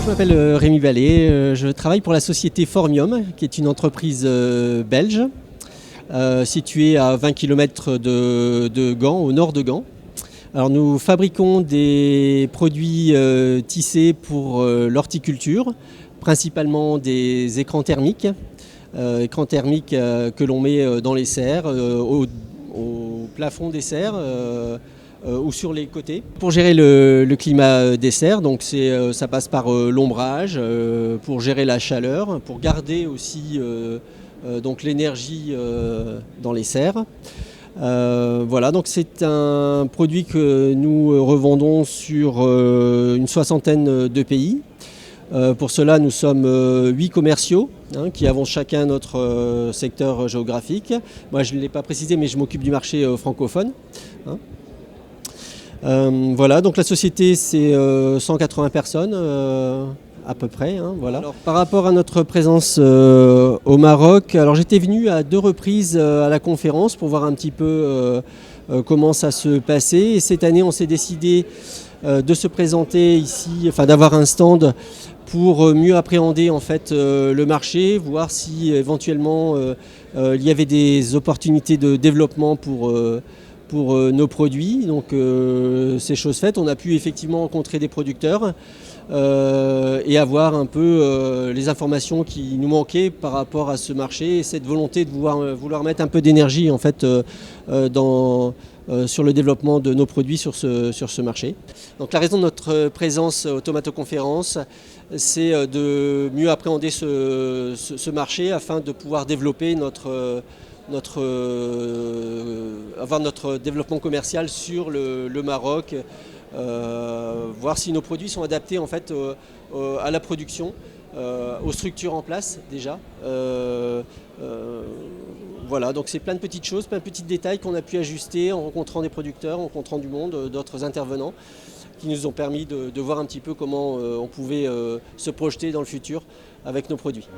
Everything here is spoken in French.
Je m'appelle Rémi Vallée, je travaille pour la société Formium, qui est une entreprise belge, située à 20 km de Gand, au nord de Gand. Alors nous fabriquons des produits tissés pour l'horticulture, principalement des écrans thermiques que l'on met dans les serres, au plafond des serres ou sur les côtés. Pour gérer le climat des serres, donc ça passe par l'ombrage, pour gérer la chaleur, pour garder aussi donc l'énergie dans les serres. Voilà, donc c'est un produit que nous revendons sur une soixantaine de pays. Pour cela, nous sommes 8 commerciaux qui avons chacun notre secteur géographique. Moi, je ne l'ai pas précisé, mais je m'occupe du marché francophone. Voilà, donc la société, c'est 180 personnes à peu près. Voilà. Alors, par rapport à notre présence au Maroc, alors j'étais venu à 2 reprises à la conférence pour voir un petit peu comment ça se passait. Et cette année, on s'est décidé de se présenter ici, enfin d'avoir un stand pour mieux appréhender en fait le marché, voir si éventuellement il y avait des opportunités de développement pour nos produits. Donc c'est chose faite, on a pu effectivement rencontrer des producteurs et avoir un peu les informations qui nous manquaient par rapport à ce marché et cette volonté de vouloir mettre un peu d'énergie en fait sur le développement de nos produits sur ce marché. Donc la raison de notre présence aux Tomatoconférences, c'est de mieux appréhender ce marché afin de pouvoir développer avoir notre développement commercial sur le Maroc, voir si nos produits sont adaptés en fait à la production, aux structures en place déjà. Voilà, donc c'est plein de petites choses, plein de petits détails qu'on a pu ajuster en rencontrant des producteurs, en rencontrant du monde, d'autres intervenants, qui nous ont permis de voir un petit peu comment on pouvait se projeter dans le futur avec nos produits.